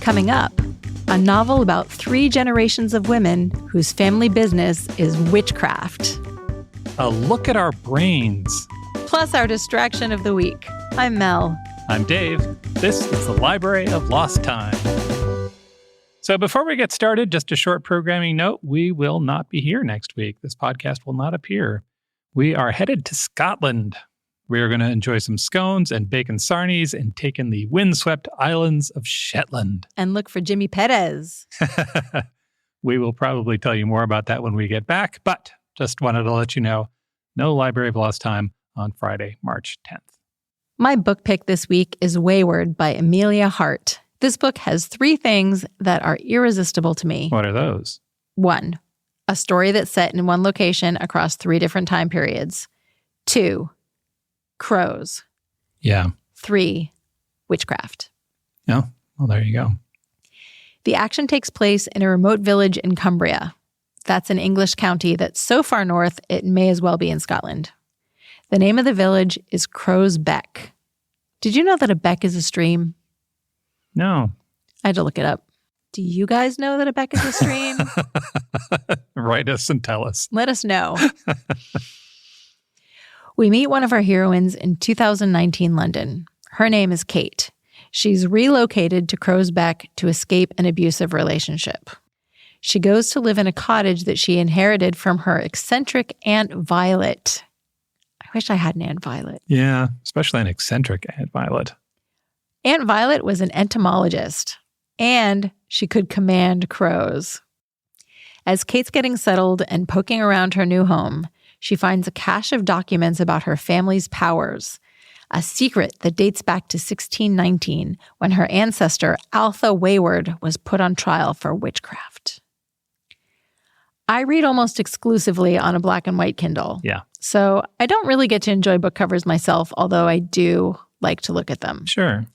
Coming up, a novel about 3 generations of women whose family business is witchcraft. A look at our brains. Plus our distraction of the week. I'm Mel. I'm Dave. This is the Library of Lost Time. So before we get started, just a short programming note. We will not be here next week. This podcast will not appear. We are headed to Scotland. We are going to enjoy some scones and bacon sarnies and take in the windswept islands of Shetland. And look for Jimmy Perez. We will probably tell you more about that when we get back, but just wanted to let you know, no Library of Lost Time on Friday, March 10th. My book pick this week is Weyward by Emilia Hart. This book has 3 things that are irresistible to me. What are those? 1, a story that's set in one location across 3 different time periods. 2, crows. Yeah. 3, witchcraft. Oh, well, there you go. The action takes place in a remote village in Cumbria. That's an English county that's so far north it may as well be in Scotland. The name of the village is Crow's Beck. Did you know that a beck is a stream? No. I had to look it up. Do you guys know that a beck is a stream? Write us and tell us. Let us know. We meet one of our heroines in 2019 London. Her name is Kate. She's relocated to Crow's Beck to escape an abusive relationship. She goes to live in a cottage that she inherited from her eccentric Aunt Violet. I wish I had an Aunt Violet. Yeah, especially an eccentric Aunt Violet. Aunt Violet was an entomologist, and she could command crows. As Kate's getting settled and poking around her new home, she finds a cache of documents about her family's powers, a secret that dates back to 1619 when her ancestor, Altha Weyward, was put on trial for witchcraft. I read almost exclusively on a black and white Kindle. Yeah. So I don't really get to enjoy book covers myself, although I do like to look at them. Sure.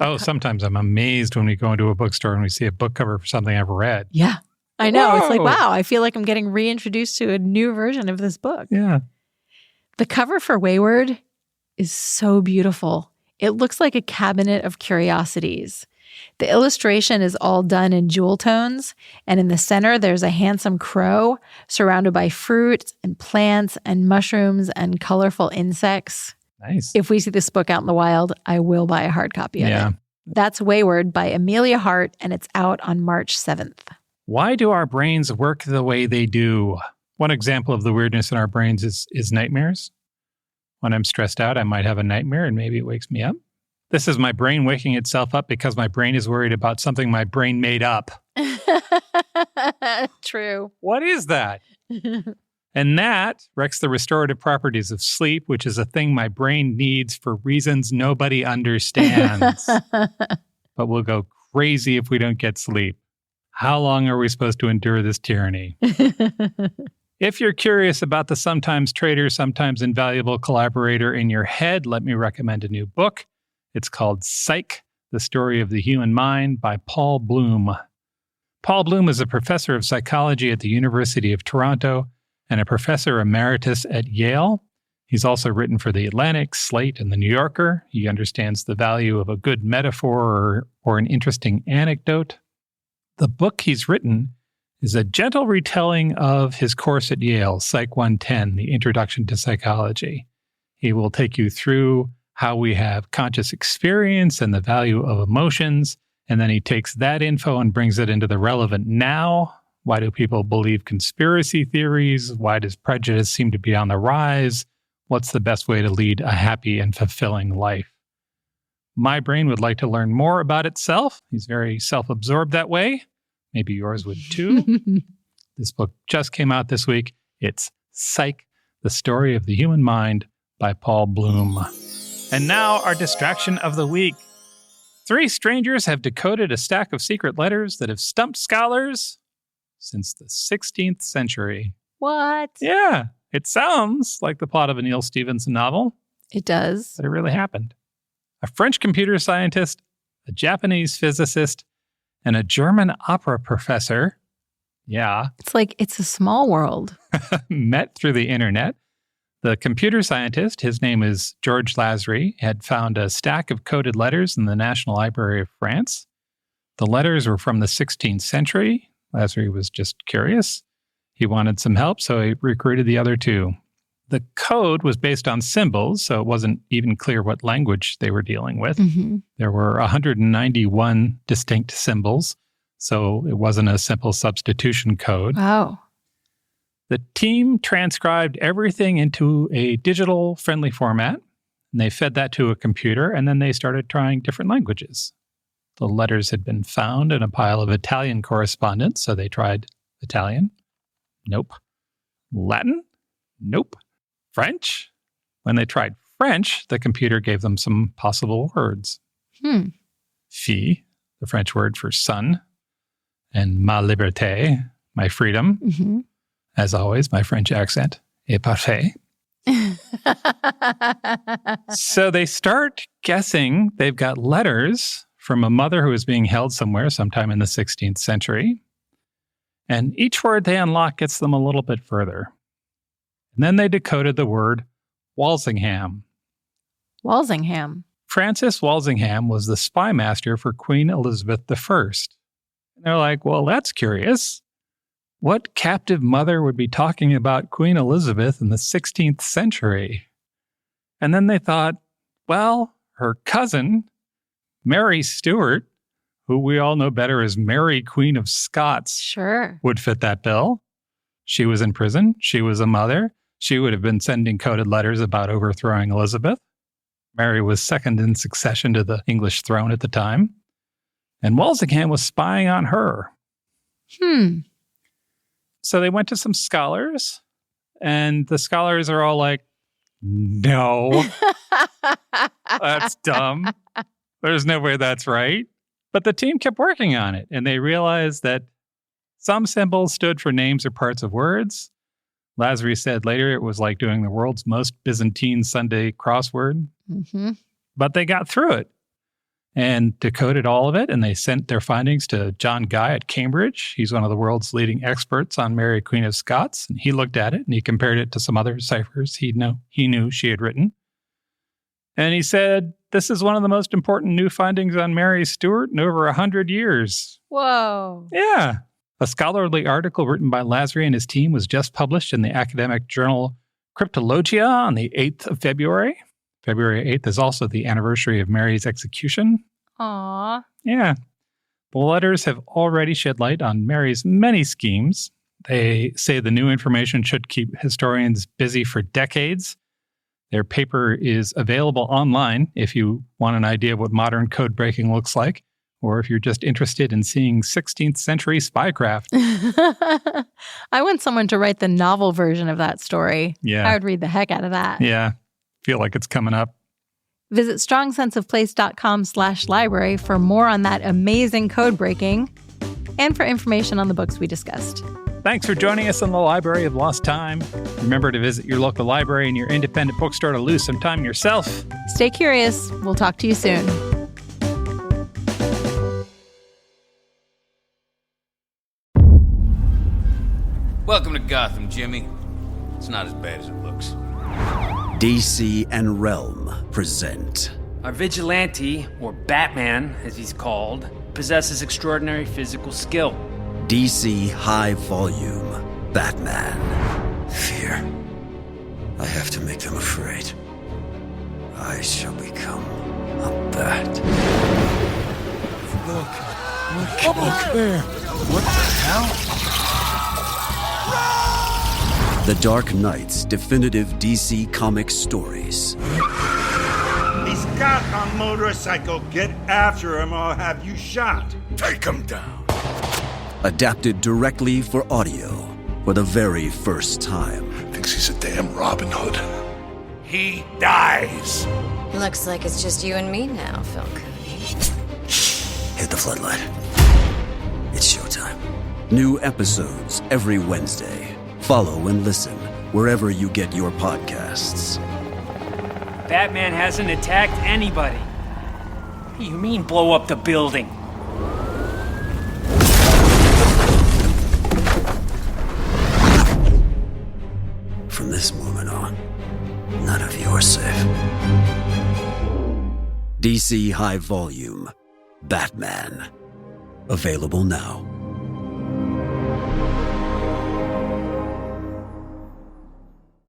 Oh, sometimes I'm amazed when we go into a bookstore and we see a book cover for something I've read. Yeah, I know. Whoa. It's like, wow, I feel like I'm getting reintroduced to a new version of this book. Yeah. The cover for Weyward is so beautiful. It looks like a cabinet of curiosities. The illustration is all done in jewel tones, and in the center there's a handsome crow surrounded by fruit and plants and mushrooms and colorful insects. Nice. If we see this book out in the wild, I will buy a hard copy of it. That's Weyward by Emilia Hart, and it's out on March 7th. Why do our brains work the way they do? One example of the weirdness in our brains is nightmares. When I'm stressed out, I might have a nightmare and maybe it wakes me up. This is my brain waking itself up because my brain is worried about something my brain made up. True. What is that? And that wrecks the restorative properties of sleep, which is a thing my brain needs for reasons nobody understands. But we'll go crazy if we don't get sleep. How long are we supposed to endure this tyranny? If you're curious about the sometimes traitor, sometimes invaluable collaborator in your head, let me recommend a new book. It's called Psych, The Story of the Human Mind by Paul Bloom. Paul Bloom is a professor of psychology at the University of Toronto and a professor emeritus at Yale. He's also written for The Atlantic, Slate, and The New Yorker. He understands the value of a good metaphor or an interesting anecdote. The book he's written is a gentle retelling of his course at Yale, Psych 110, The Introduction to Psychology. He will take you through how we have conscious experience and the value of emotions, and then he takes that info and brings it into the relevant now. Why do people believe conspiracy theories? Why does prejudice seem to be on the rise? What's the best way to lead a happy and fulfilling life? My brain would like to learn more about itself. He's very self-absorbed that way. Maybe yours would too. This book just came out this week. It's Psych, The Story of the Human Mind by Paul Bloom. And now our distraction of the week. 3 strangers have decoded a stack of secret letters that have stumped scholars since the 16th century. What? Yeah, it sounds like the plot of a Neil Stephenson novel. It does. But it really happened. A French computer scientist, a Japanese physicist, and a German opera professor, It's like it's a small world. met through the internet. The computer scientist, his name is George Lazary, had found a stack of coded letters in the National Library of France. The letters were from the 16th century. Lasry was just curious. He wanted some help, so he recruited the other two. The code was based on symbols, so it wasn't even clear what language they were dealing with. Mm-hmm. There were 191 distinct symbols, so it wasn't a simple substitution code. Oh. The team transcribed everything into a digital-friendly format, and they fed that to a computer, and then they started trying different languages. The letters had been found in a pile of Italian correspondence, so they tried Italian. Nope. Latin? Nope. French? When they tried French, the computer gave them some possible words. Fille, the French word for son, and ma liberté, my freedom. Mm-hmm. As always, my French accent est parfait. So they start guessing they've got letters from a mother who was being held somewhere sometime in the 16th century. And each word they unlock gets them a little bit further. And then they decoded the word Walsingham. Walsingham. Francis Walsingham was the spy master for Queen Elizabeth I. And they're like, well, that's curious. What captive mother would be talking about Queen Elizabeth in the 16th century? And then they thought, well, her cousin, Mary Stuart, who we all know better as Mary, Queen of Scots, Sure. would fit that bill. She was in prison. She was a mother. She would have been sending coded letters about overthrowing Elizabeth. Mary was second in succession to the English throne at the time. And Walsingham was spying on her. So they went to some scholars, and the scholars are all like, no, that's dumb. There's no way that's right. But the team kept working on it, and they realized that some symbols stood for names or parts of words. Lasry said later it was like doing the world's most Byzantine Sunday crossword. Mm-hmm. But they got through it and decoded all of it, and they sent their findings to John Guy at Cambridge. He's one of the world's leading experts on Mary, Queen of Scots, and he looked at it, and he compared it to some other ciphers he knew she had written. And he said, this is one of the most important new findings on Mary Stuart in over 100 years. Whoa. Yeah. A scholarly article written by Lasry and his team was just published in the academic journal Cryptologia on the 8th of February. February 8th is also the anniversary of Mary's execution. Aww. Yeah. The letters have already shed light on Mary's many schemes. They say the new information should keep historians busy for decades. Their paper is available online if you want an idea of what modern code breaking looks like, or if you're just interested in seeing 16th century spycraft. I want someone to write the novel version of that story. Yeah. I would read the heck out of that. Yeah. Feel like it's coming up. Visit strongsenseofplace.com/library for more on that amazing code breaking and for information on the books we discussed. Thanks for joining us on the Library of Lost Time. Remember to visit your local library and your independent bookstore to lose some time yourself. Stay curious. We'll talk to you soon. Welcome to Gotham, Jimmy. It's not as bad as it looks. DC and Realm present Our vigilante, or Batman as he's called, possesses extraordinary physical skill. DC High Volume Batman. Fear. I have to make them afraid. I shall become a bat. Look there. What the hell? The Dark Knight's definitive DC Comics stories. He's got a motorcycle. Get after him or I'll have you shot. Take him down. Adapted directly for audio for the very first time. Thinks he's a damn Robin Hood. He dies. Looks like it's just you and me now, Phil Cooney. Hit the floodlight. It's showtime. New episodes every Wednesday. Follow and listen wherever you get your podcasts. Batman hasn't attacked anybody. What do you mean, blow up the building? From this moment on, none of you are safe. DC High Volume Batman. Available now.